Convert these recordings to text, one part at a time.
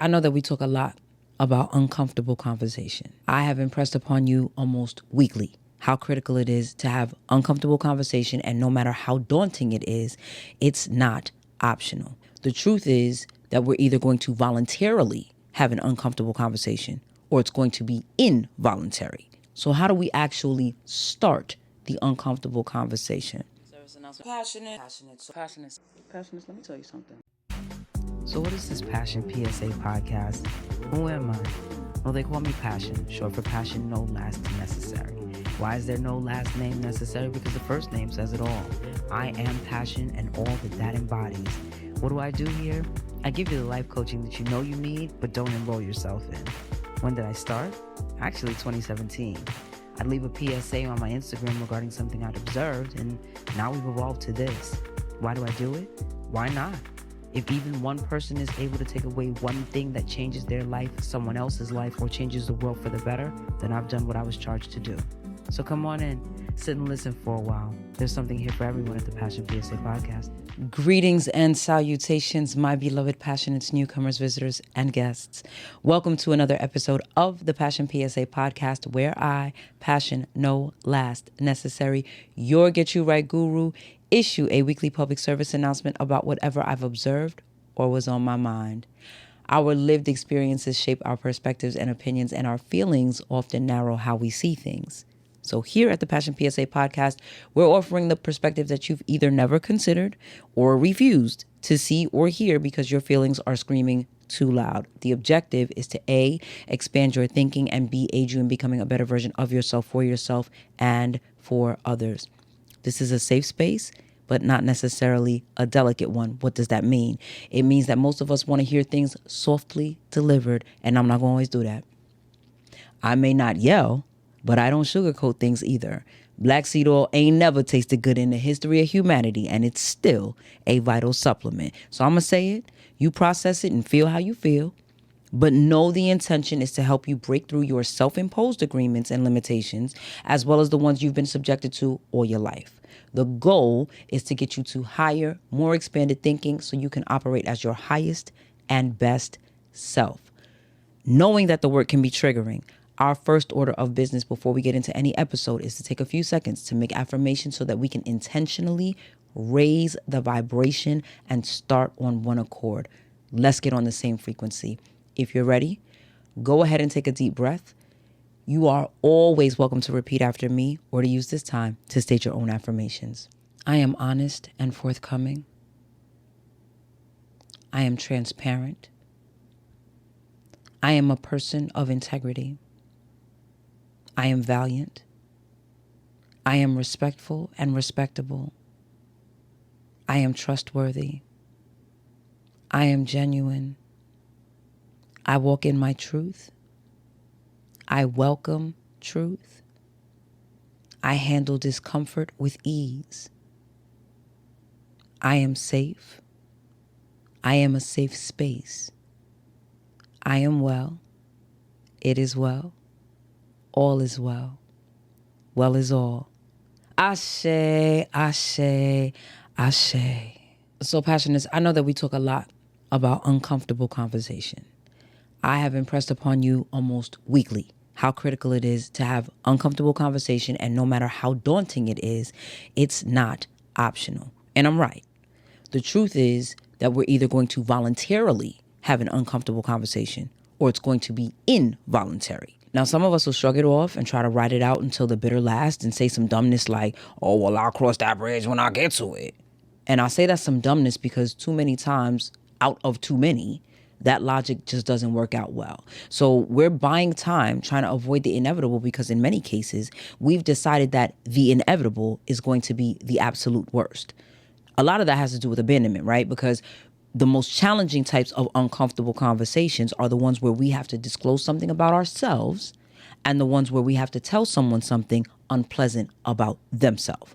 I know that we talk a lot about uncomfortable conversation. I have impressed upon you almost weekly how critical it is to have uncomfortable conversation, and no matter how daunting it is, it's not optional. The truth is that we're either going to voluntarily have an uncomfortable conversation or it's going to be involuntary. So how do we actually start the uncomfortable conversation? Passionate. Let me tell you something. So what is this Passion PSA podcast? Who am I? Well, they call me Passion, short for passion, no last necessary. Why is there no last name necessary? Because the first name says it all. I am passion and all that embodies. What do I do here? I give you the life coaching that you know you need, but don't enroll yourself in. When did I start? Actually, 2017. I'd leave a PSA on my Instagram regarding something I'd observed, and now we've evolved to this. Why do I do it? Why not? If even one person is able to take away one thing that changes their life, someone else's life, or changes the world for the better, then I've done what I was charged to do. So come on in, sit and listen for a while. There's something here for everyone at the Passion PSA podcast. Greetings and salutations, my beloved Passionates, newcomers, visitors, and guests. Welcome to another episode of the Passion PSA podcast, where I, passion no last necessary, your get you right guru, issue a weekly public service announcement about whatever I've observed or was on my mind. Our lived experiences shape our perspectives and opinions, and our feelings often narrow how we see things. So here at the Passion PSA podcast, we're offering the perspective that you've either never considered or refused to see or hear because your feelings are screaming too loud. The objective is to A, expand your thinking, and B, aid you in becoming a better version of yourself, for yourself, and for others. This is a safe space, but not necessarily a delicate one. What does that mean? It means that most of us want to hear things softly delivered, and I'm not going to always do that. I may not yell, but I don't sugarcoat things either. Black seed oil ain't never tasted good in the history of humanity, and it's still a vital supplement. So I'm going to say it, you process it and feel how you feel, but know the intention is to help you break through your self-imposed agreements and limitations, as well as the ones you've been subjected to all your life. The goal is to get you to higher, more expanded thinking so you can operate as your highest and best self. Knowing that the work can be triggering, our first order of business before we get into any episode is to take a few seconds to make affirmations so that we can intentionally raise the vibration and start on one accord. Let's get on the same frequency. If you're ready, go ahead and take a deep breath. You are always welcome to repeat after me or to use this time to state your own affirmations. I am honest and forthcoming. I am transparent. I am a person of integrity. I am valiant. I am respectful and respectable. I am trustworthy. I am genuine. I walk in my truth. I welcome truth. I handle discomfort with ease. I am safe. I am a safe space. I am well. It is well. All is well. Well is all. Ashe, ashe, ashe. So Passionates, I know that we talk a lot about uncomfortable conversation. I have impressed upon you almost weekly how critical it is to have uncomfortable conversation, and no matter how daunting it is, it's not optional. And I'm right. The truth is that we're either going to voluntarily have an uncomfortable conversation or it's going to be involuntary. Now, some of us will shrug it off and try to ride it out until the bitter last and say some dumbness like, oh, well, I'll cross that bridge when I get to it. And I say that's some dumbness because too many times, out of too many, that logic just doesn't work out well. So we're buying time trying to avoid the inevitable because in many cases, we've decided that the inevitable is going to be the absolute worst. A lot of that has to do with abandonment, right? Because the most challenging types of uncomfortable conversations are the ones where we have to disclose something about ourselves and the ones where we have to tell someone something unpleasant about themselves.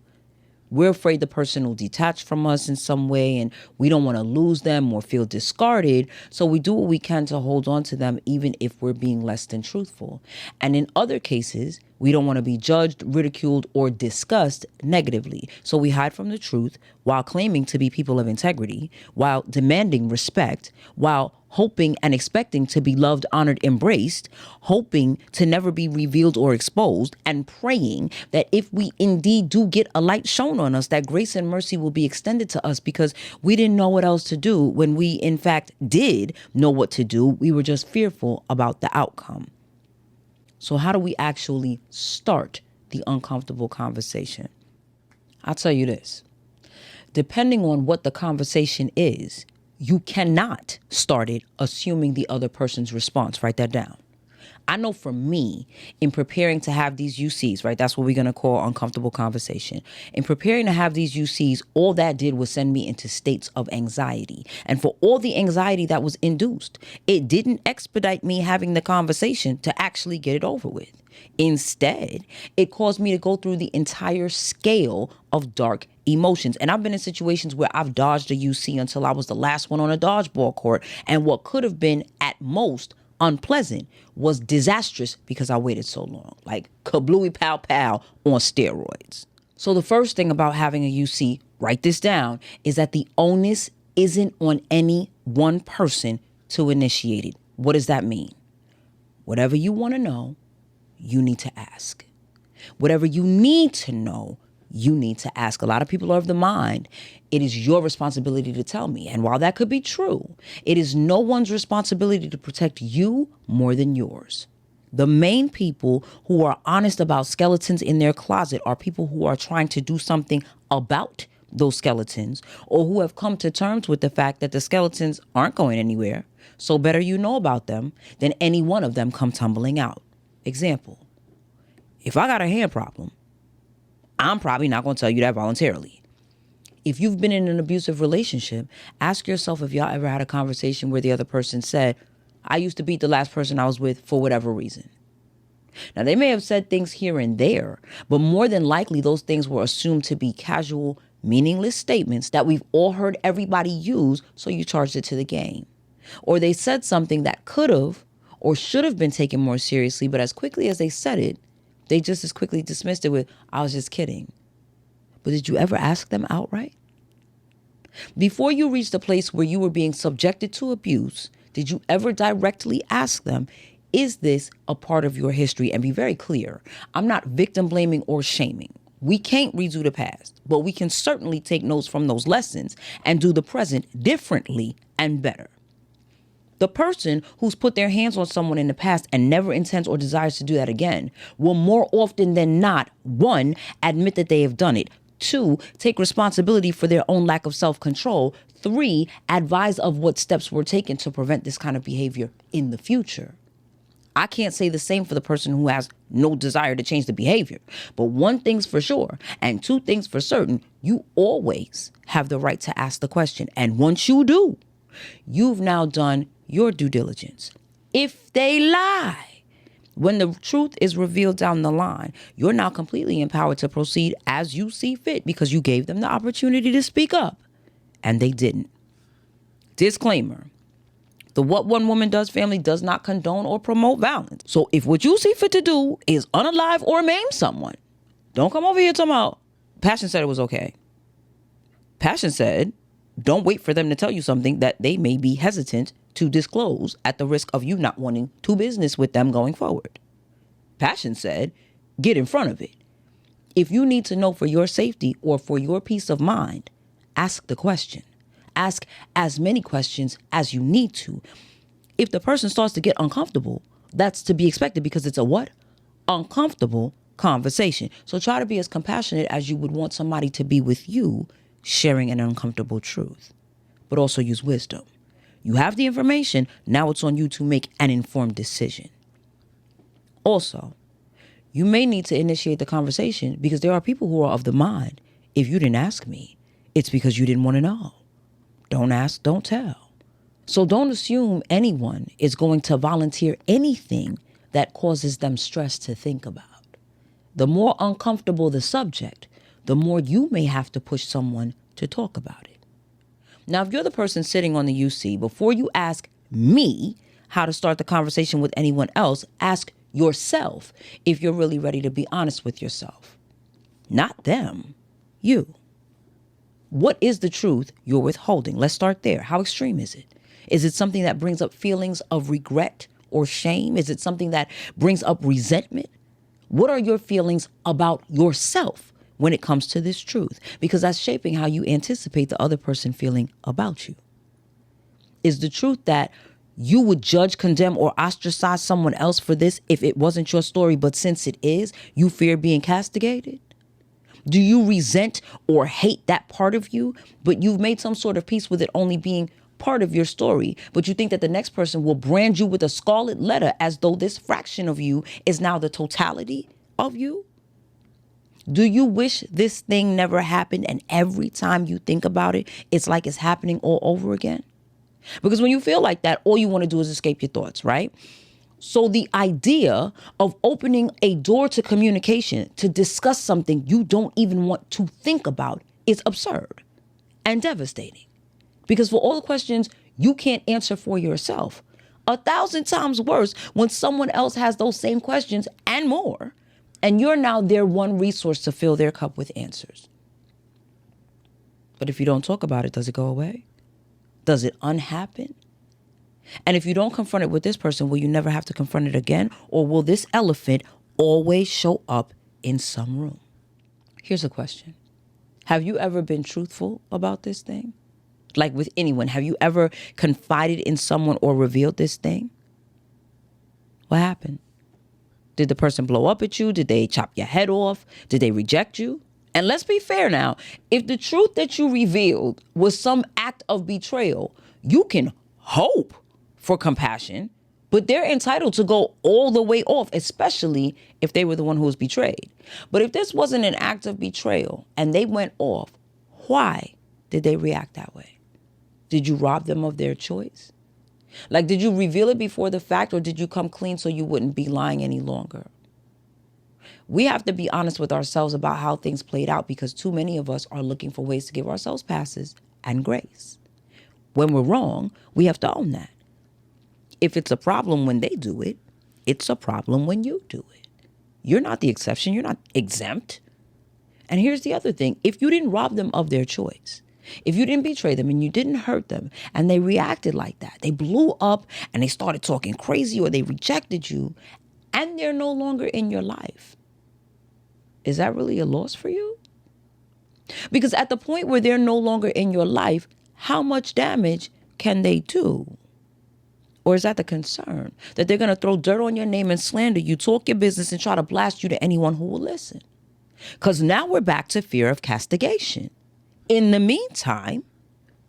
We're afraid the person will detach from us in some way and we don't want to lose them or feel discarded. So we do what we can to hold on to them even if we're being less than truthful. And in other cases, we don't want to be judged, ridiculed, or discussed negatively. So we hide from the truth while claiming to be people of integrity, while demanding respect, while hoping and expecting to be loved, honored, embraced, hoping to never be revealed or exposed, and praying that if we indeed do get a light shown on us, that grace and mercy will be extended to us because we didn't know what else to do when we, in fact, did know what to do. We were just fearful about the outcome. So how do we actually start the uncomfortable conversation? I'll tell you this. Depending on what the conversation is, you cannot start it assuming the other person's response. Write that down. I know for me, in preparing to have these UCs, right? That's what we're going to call uncomfortable conversation. In preparing to have these UCs, all that did was send me into states of anxiety. And for all the anxiety that was induced, it didn't expedite me having the conversation to actually get it over with. Instead, it caused me to go through the entire scale of dark emotions. And I've been in situations where I've dodged a UC until I was the last one on a dodgeball court. And what could have been at most unpleasant was disastrous because I waited so long. Like kablooey pow pow on steroids. So the first thing about having a UC, write this down, is that the onus isn't on any one person to initiate it. What does that mean? Whatever you want to know, you need to ask. Whatever you need to know, you need to ask. A lot of people are of the mind, it is your responsibility to tell me. And while that could be true, it is no one's responsibility to protect you more than yours. The main people who are honest about skeletons in their closet are people who are trying to do something about those skeletons, or who have come to terms with the fact that the skeletons aren't going anywhere. So better you know about them than any one of them come tumbling out. Example, if I got a hand problem, I'm probably not going to tell you that voluntarily. If you've been in an abusive relationship, ask yourself if y'all ever had a conversation where the other person said, I used to beat the last person I was with for whatever reason. Now, they may have said things here and there, but more than likely those things were assumed to be casual, meaningless statements that we've all heard everybody use, so you charged it to the game. Or they said something that could have or should have been taken more seriously, but as quickly as they said it, they just as quickly dismissed it with, I was just kidding. But did you ever ask them outright? Before you reached the place where you were being subjected to abuse, did you ever directly ask them, is this a part of your history? And be very clear, I'm not victim blaming or shaming. We can't redo the past, but we can certainly take notes from those lessons and do the present differently and better. The person who's put their hands on someone in the past and never intends or desires to do that again will more often than not, 1, admit that they have done it. 2, take responsibility for their own lack of self-control. 3, advise of what steps were taken to prevent this kind of behavior in the future. I can't say the same for the person who has no desire to change the behavior. But one thing's for sure, and 2 things for certain, you always have the right to ask the question. And once you do, you've now done your due diligence. If they lie, when the truth is revealed down the line, you're now completely empowered to proceed as you see fit because you gave them the opportunity to speak up and they didn't. Disclaimer. The What One Woman Does family does not condone or promote violence. So if what you see fit to do is unalive or maim someone, don't come over here talking about, Passion said it was okay. Passion said, don't wait for them to tell you something that they may be hesitant to disclose at the risk of you not wanting to business with them going forward. Passion said, get in front of it. If you need to know for your safety or for your peace of mind, ask the question. Ask as many questions as you need to. If the person starts to get uncomfortable, that's to be expected because it's a what? Uncomfortable conversation. So try to be as compassionate as you would want somebody to be with you, sharing an uncomfortable truth. But also use wisdom. You have the information, now it's on you to make an informed decision. Also, you may need to initiate the conversation because there are people who are of the mind, if you didn't ask me, it's because you didn't want to know. Don't ask, don't tell. So don't assume anyone is going to volunteer anything that causes them stress to think about. The more uncomfortable the subject, the more you may have to push someone to talk about it. Now, if you're the person sitting on the UC, before you ask me how to start the conversation with anyone else, ask yourself if you're really ready to be honest with yourself. Not them, you. What is the truth you're withholding? Let's start there. How extreme is it? Is it something that brings up feelings of regret or shame? Is it something that brings up resentment? What are your feelings about yourself when it comes to this truth? Because that's shaping how you anticipate the other person feeling about you. Is the truth that you would judge, condemn, or ostracize someone else for this if it wasn't your story, but since it is, you fear being castigated? Do you resent or hate that part of you, but you've made some sort of peace with it only being part of your story, but you think that the next person will brand you with a scarlet letter as though this fraction of you is now the totality of you? Do you wish this thing never happened and every time you think about it, it's like it's happening all over again? Because when you feel like that, all you want to do is escape your thoughts, right? So the idea of opening a door to communication to discuss something you don't even want to think about is absurd and devastating. Because for all the questions you can't answer for yourself, 1,000 times worse when someone else has those same questions and more, and you're now their one resource to fill their cup with answers. But if you don't talk about it, does it go away? Does it unhappen? And if you don't confront it with this person, will you never have to confront it again? Or will this elephant always show up in some room? Here's a question. Have you ever been truthful about this thing? Like with anyone, have you ever confided in someone or revealed this thing? What happened? Did the person blow up at you? Did they chop your head off? Did they reject you? And let's be fair now. If the truth that you revealed was some act of betrayal, you can hope for compassion, but they're entitled to go all the way off, especially if they were the one who was betrayed. But if this wasn't an act of betrayal and they went off, why did they react that way? Did you rob them of their choice? Like, did you reveal it before the fact, or did you come clean so you wouldn't be lying any longer? We have to be honest with ourselves about how things played out, because too many of us are looking for ways to give ourselves passes and grace. When we're wrong, we have to own that. If it's a problem when they do it, it's a problem when you do it. You're not the exception. You're not exempt. And here's the other thing. If you didn't rob them of their choice, if you didn't betray them and you didn't hurt them and they reacted like that, they blew up and they started talking crazy or they rejected you and they're no longer in your life, is that really a loss for you? Because at the point where they're no longer in your life, how much damage can they do? Or is that the concern? That they're going to throw dirt on your name and slander you, talk your business, and try to blast you to anyone who will listen? Because now we're back to fear of castigation. In the meantime,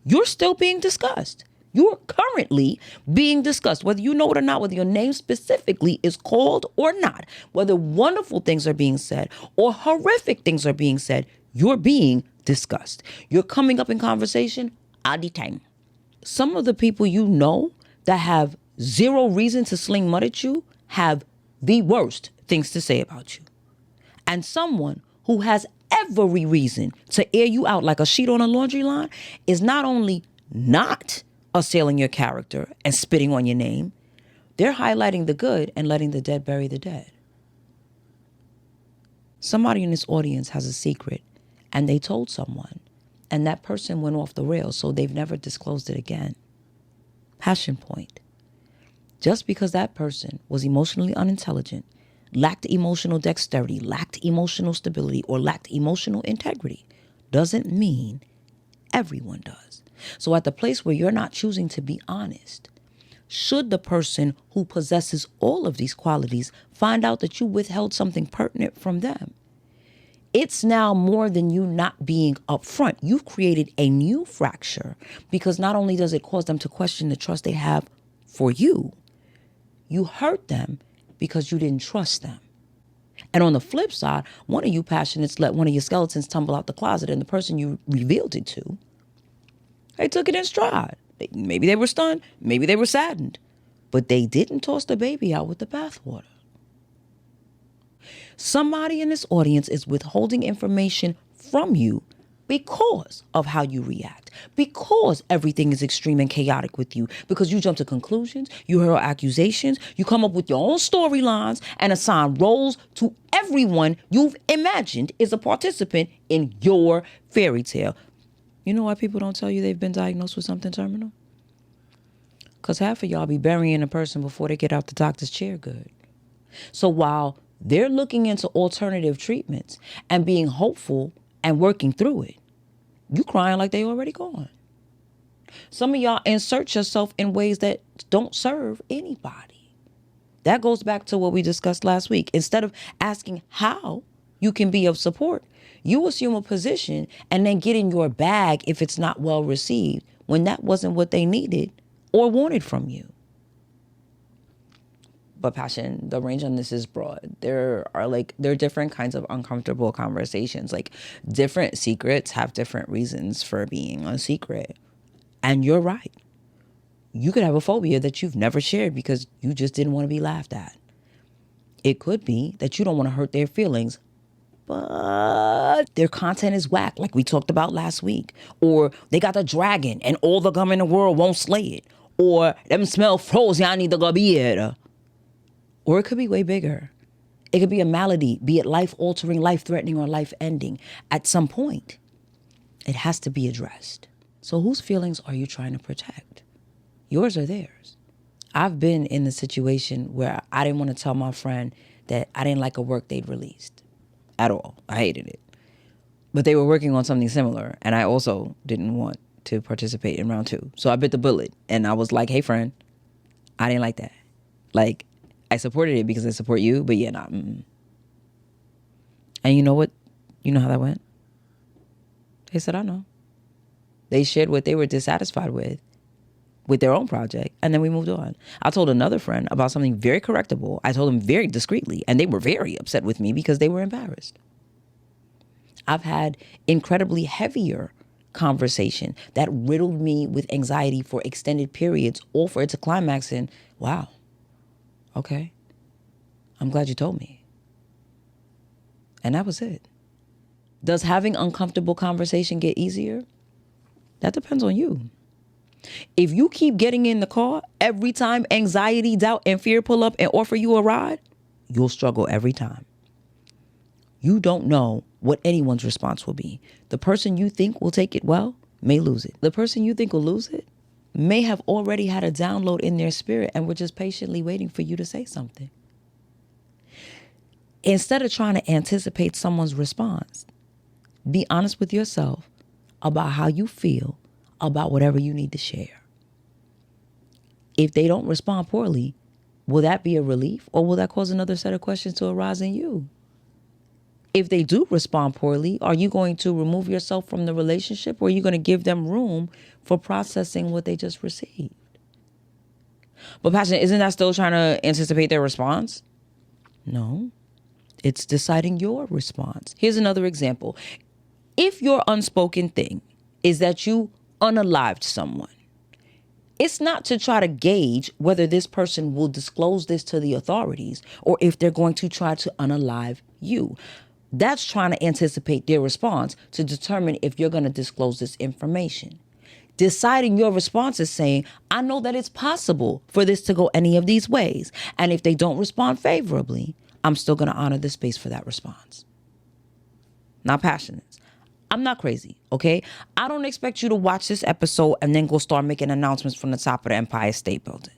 you're still being discussed. You're currently being discussed, whether you know it or not, whether your name specifically is called or not, whether wonderful things are being said or horrific things are being said, you're being discussed. You're coming up in conversation all the time. Some of the people you know that have zero reason to sling mud at you have the worst things to say about you. And someone who has every reason to air you out like a sheet on a laundry line is not only not assailing your character and spitting on your name, they're highlighting the good and letting the dead bury the dead. Somebody in this audience has a secret and they told someone, and that person went off the rails, so they've never disclosed it again. Passion point. Just because that person was emotionally unintelligent, lacked emotional dexterity, lacked emotional stability, or lacked emotional integrity doesn't mean everyone does. So at the place where you're not choosing to be honest, should the person who possesses all of these qualities find out that you withheld something pertinent from them, it's now more than you not being upfront. You've created a new fracture, because not only does it cause them to question the trust they have for you, you hurt them because you didn't trust them. And on the flip side, one of you passionates let one of your skeletons tumble out the closet, and the person you revealed it to, they took it in stride. Maybe they were stunned, maybe they were saddened, but they didn't toss the baby out with the bathwater. Somebody in this audience is withholding information from you because of how you react, because everything is extreme and chaotic with you, because you jump to conclusions, you hurl accusations, you come up with your own storylines and assign roles to everyone you've imagined is a participant in your fairy tale. You know why people don't tell you they've been diagnosed with something terminal? Because half of y'all be burying a person before they get out the doctor's chair good. So while they're looking into alternative treatments and being hopeful and working through it, you crying like they already gone. Some of y'all insert yourself in ways that don't serve anybody. That goes back to what we discussed last week. Instead of asking how you can be of support, you assume a position and then get in your bag if it's not well received when that wasn't what they needed or wanted from you. But passion, the range on this is broad. There are different kinds of uncomfortable conversations. Like, different secrets have different reasons for being a secret. And you're right. You could have a phobia that you've never shared because you just didn't want to be laughed at. It could be that you don't want to hurt their feelings, but their content is whack, like we talked about last week. Or they got the dragon and all the gum in the world won't slay it. Or them smell frozen, I need to go be it. Or it could be way bigger. It could be a malady, be it life-altering, life-threatening, or life-ending. At some point, it has to be addressed. So whose feelings are you trying to protect? Yours or theirs? I've been in the situation where I didn't want to tell my friend that I didn't like a work they'd released at all. I hated it. But they were working on something similar, and I also didn't want to participate in round 2. So I bit the bullet, and I was like, hey, friend, I didn't like that. Like, I supported it because I support you, but yeah, nah. And you know what? You know how that went? They said, I know. They shared what they were dissatisfied with their own project, and then we moved on. I told another friend about something very correctable. I told them very discreetly, and they were very upset with me because they were embarrassed. I've had incredibly heavier conversation that riddled me with anxiety for extended periods, all for it to climax in, wow. Okay, I'm glad you told me. And that was it. Does having uncomfortable conversation get easier? That depends on you. If you keep getting in the car every time anxiety, doubt, and fear pull up and offer you a ride, you'll struggle every time. You don't know what anyone's response will be. The person you think will take it well may lose it. The person you think will lose it may have already had a download in their spirit and were just patiently waiting for you to say something. Instead of trying to anticipate someone's response, be honest with yourself about how you feel about whatever you need to share. If they don't respond poorly, will that be a relief, or will that cause another set of questions to arise in you? If they do respond poorly, are you going to remove yourself from the relationship, or are you going to give them room for processing what they just received? But passion, isn't that still trying to anticipate their response? No, it's deciding your response. Here's another example. If your unspoken thing is that you unalived someone, it's not to try to gauge whether this person will disclose this to the authorities or if they're going to try to unalive you. That's trying to anticipate their response to determine if you're going to disclose this information. Deciding your response is saying, I know that it's possible for this to go any of these ways. And if they don't respond favorably, I'm still going to honor the space for that response. Not passionate. I'm not crazy, okay? I don't expect you to watch this episode and then go start making announcements from the top of the Empire State Building.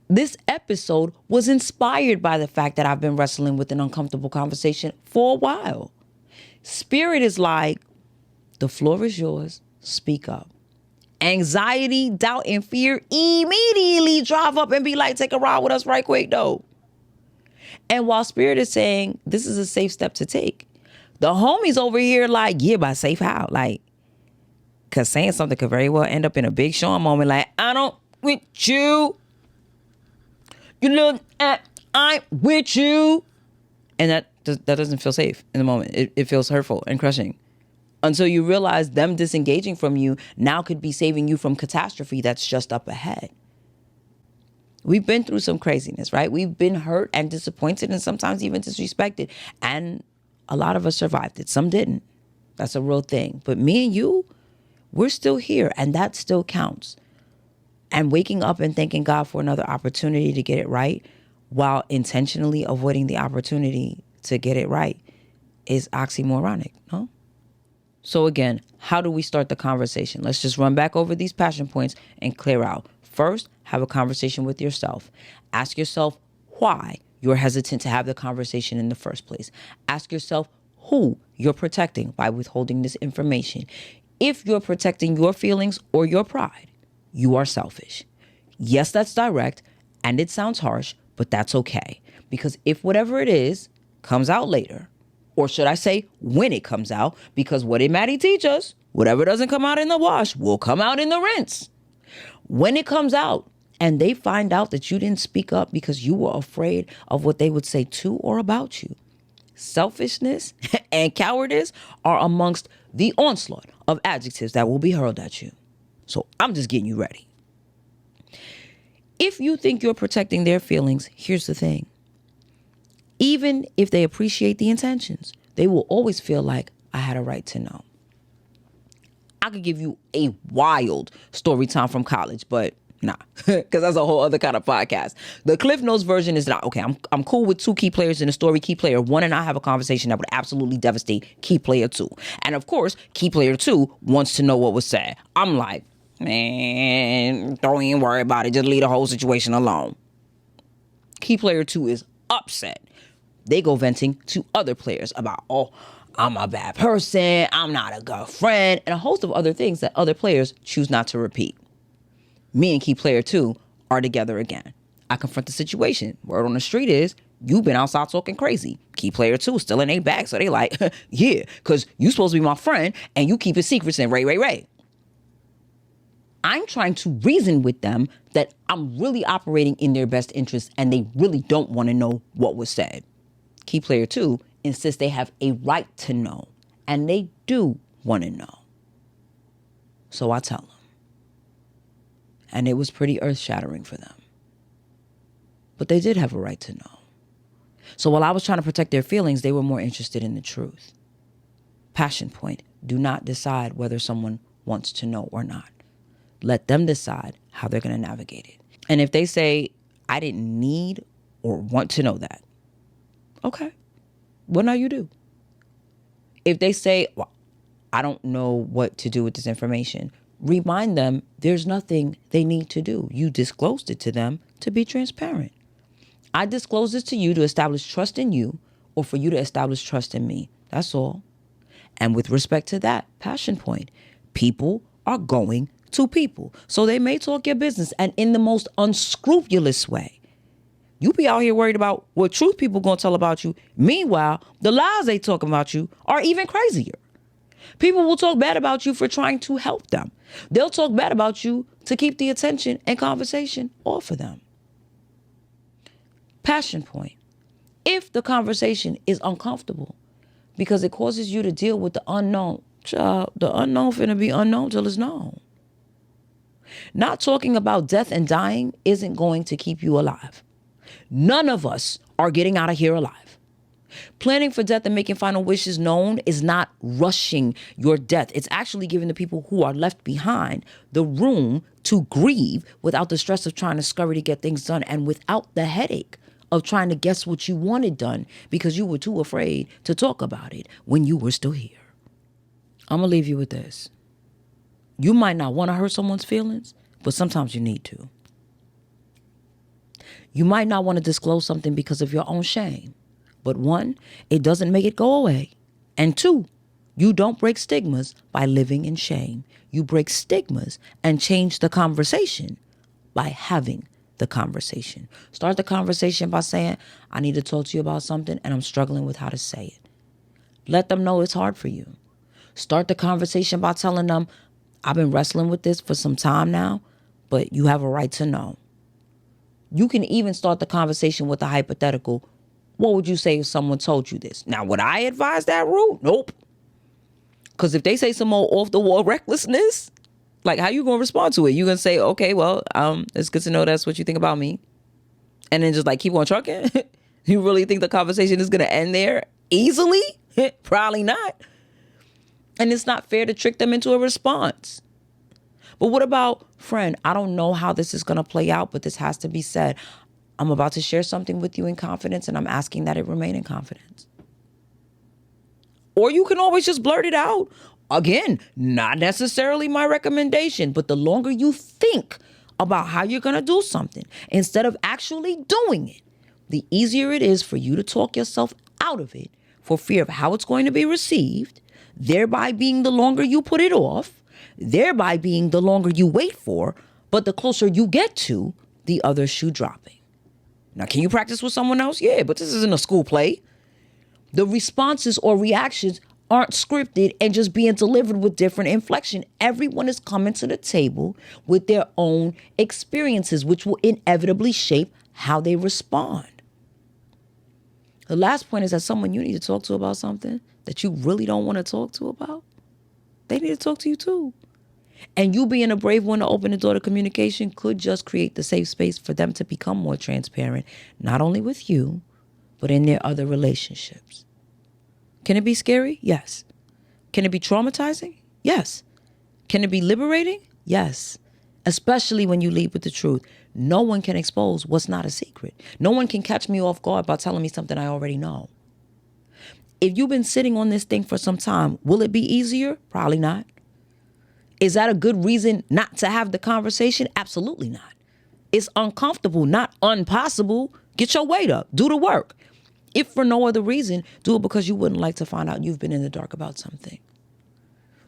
This episode was inspired by the fact that I've been wrestling with an uncomfortable conversation for a while. Spirit is like, the floor is yours, speak up. Anxiety, doubt, and fear immediately drive up and be like, take a ride with us right quick, though. And while Spirit is saying, this is a safe step to take, the homies over here like, yeah, but safe how? Like, because saying something could very well end up in a Big Sean moment like, I don't with you. You look at, I'm with you. And that doesn't feel safe in the moment. It feels hurtful and crushing. Until you realize them disengaging from you now could be saving you from catastrophe that's just up ahead. We've been through some craziness, right? We've been hurt and disappointed and sometimes even disrespected. And a lot of us survived it. Some didn't. That's a real thing. But me and you, we're still here, and that still counts. And waking up and thanking God for another opportunity to get it right while intentionally avoiding the opportunity to get it right is oxymoronic, no? So again, how do we start the conversation? Let's just run back over these passion points and clear out. First, have a conversation with yourself. Ask yourself why you're hesitant to have the conversation in the first place. Ask yourself who you're protecting by withholding this information. If you're protecting your feelings or your pride, you are selfish. Yes, that's direct and it sounds harsh, but that's okay. Because if whatever it is comes out later, or should I say when it comes out, because what did Maddie teach us? Whatever doesn't come out in the wash will come out in the rinse. When it comes out and they find out that you didn't speak up because you were afraid of what they would say to or about you, selfishness and cowardice are amongst the onslaught of adjectives that will be hurled at you. So I'm just getting you ready. If you think you're protecting their feelings, here's the thing. Even if they appreciate the intentions, they will always feel like I had a right to know. I could give you a wild story time from college, but nah, because that's a whole other kind of podcast. The Cliff Notes version is not, okay, I'm cool with two key players in the story. Key player 1 and I have a conversation that would absolutely devastate key player 2. And of course, key player 2 wants to know what was said. I'm like, man, don't even worry about it. Just leave the whole situation alone. Key player 2 is upset. They go venting to other players about, oh, I'm a bad person, I'm not a good friend, and a host of other things that other players choose not to repeat. Me and key player 2 are together again. I confront the situation. Word on the street is, you've been outside talking crazy. Key player 2 still in their bag, so they like, yeah, because you supposed to be my friend, and you keep it secrets and Ray. I'm trying to reason with them that I'm really operating in their best interest, and they really don't want to know what was said. Key player 2 insists they have a right to know, and they do want to know. So I tell them. And it was pretty earth-shattering for them. But they did have a right to know. So while I was trying to protect their feelings, they were more interested in the truth. Passion point. Do not decide whether someone wants to know or not. Let them decide how they're going to navigate it. And if they say, I didn't need or want to know that, okay. Well, now you do. If they say, well, I don't know what to do with this information, remind them there's nothing they need to do. You disclosed it to them to be transparent. I disclosed this to you to establish trust in you or for you to establish trust in me. That's all. And with respect to that passion point, people are going to people. So they may talk your business and in the most unscrupulous way. You be out here worried about what truth people gonna tell about you. Meanwhile, the lies they talking about you are even crazier. People will talk bad about you for trying to help them. They'll talk bad about you to keep the attention and conversation off of them. Passion point. If the conversation is uncomfortable because it causes you to deal with the unknown, child, the unknown finna be unknown till it's known. Not talking about death and dying isn't going to keep you alive. None of us are getting out of here alive. Planning for death and making final wishes known is not rushing your death. It's actually giving the people who are left behind the room to grieve without the stress of trying to scurry to get things done and without the headache of trying to guess what you wanted done because you were too afraid to talk about it when you were still here. I'm going to leave you with this. You might not want to hurt someone's feelings, but sometimes you need to. You might not want to disclose something because of your own shame. But 1, it doesn't make it go away. And 2, you don't break stigmas by living in shame. You break stigmas and change the conversation by having the conversation. Start the conversation by saying, I need to talk to you about something and I'm struggling with how to say it. Let them know it's hard for you. Start the conversation by telling them, I've been wrestling with this for some time now, but you have a right to know. You can even start the conversation with a hypothetical. What would you say if someone told you this? Now, would I advise that route? Nope. Because if they say some more off-the-wall recklessness, like how you going to respond to it? You going to say, okay, well, it's good to know that's what you think about me. And then just like keep on trucking? You really think the conversation is going to end there easily? Probably not. And it's not fair to trick them into a response. But what about, friend, I don't know how this is going to play out, but this has to be said. I'm about to share something with you in confidence, and I'm asking that it remain in confidence. Or you can always just blurt it out. Again, not necessarily my recommendation, but the longer you think about how you're going to do something instead of actually doing it, the easier it is for you to talk yourself out of it for fear of how it's going to be received, thereby being the longer you put it off, thereby being the longer you wait for, but the closer you get to the other shoe dropping. Now, can you practice with someone else? Yeah, but this isn't a school play. The responses or reactions aren't scripted and just being delivered with different inflection. Everyone is coming to the table with their own experiences, which will inevitably shape how they respond. The last point is that someone you need to talk to about something that you really don't want to talk to about, they need to talk to you too. And you being a brave one to open the door to communication could just create the safe space for them to become more transparent, not only with you, but in their other relationships. Can it be scary? Yes. Can it be traumatizing? Yes. Can it be liberating? Yes. Especially when you lead with the truth. No one can expose what's not a secret. No one can catch me off guard by telling me something I already know. If you've been sitting on this thing for some time, will it be easier? Probably not. Is that a good reason not to have the conversation? Absolutely not. It's uncomfortable, not impossible. Get your weight up. Do the work. If for no other reason, do it because you wouldn't like to find out you've been in the dark about something.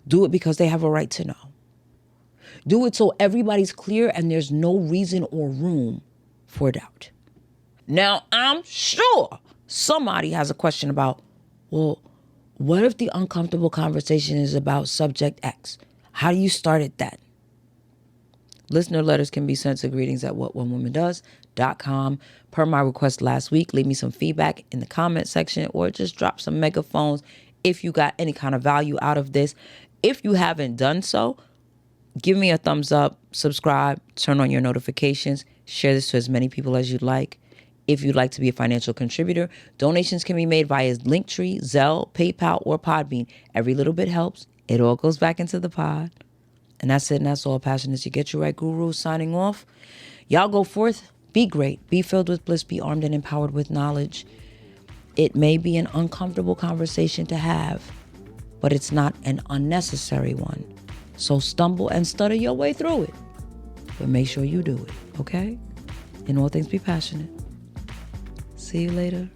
Do it because they have a right to know. Do it so everybody's clear and there's no reason or room for doubt. Now, I'm sure somebody has a question about, well, what if the uncomfortable conversation is about subject X? How do you start at that? Listener letters can be sent to greetings@whatonewomandoes.com. Per my request last week, leave me some feedback in the comment section or just drop some megaphones if you got any kind of value out of this. If you haven't done so, give me a thumbs up, subscribe, turn on your notifications, share this to as many people as you'd like. If you'd like to be a financial contributor, donations can be made via Linktree, Zelle, PayPal, or Podbean. Every little bit helps. It all goes back into the pod. And that's it, and that's all. Passion is you get you right, guru, signing off. Y'all go forth, be great, be filled with bliss, be armed and empowered with knowledge. It may be an uncomfortable conversation to have, but it's not an unnecessary one. So stumble and stutter your way through it. But make sure you do it, okay? In all things, be passionate. See you later.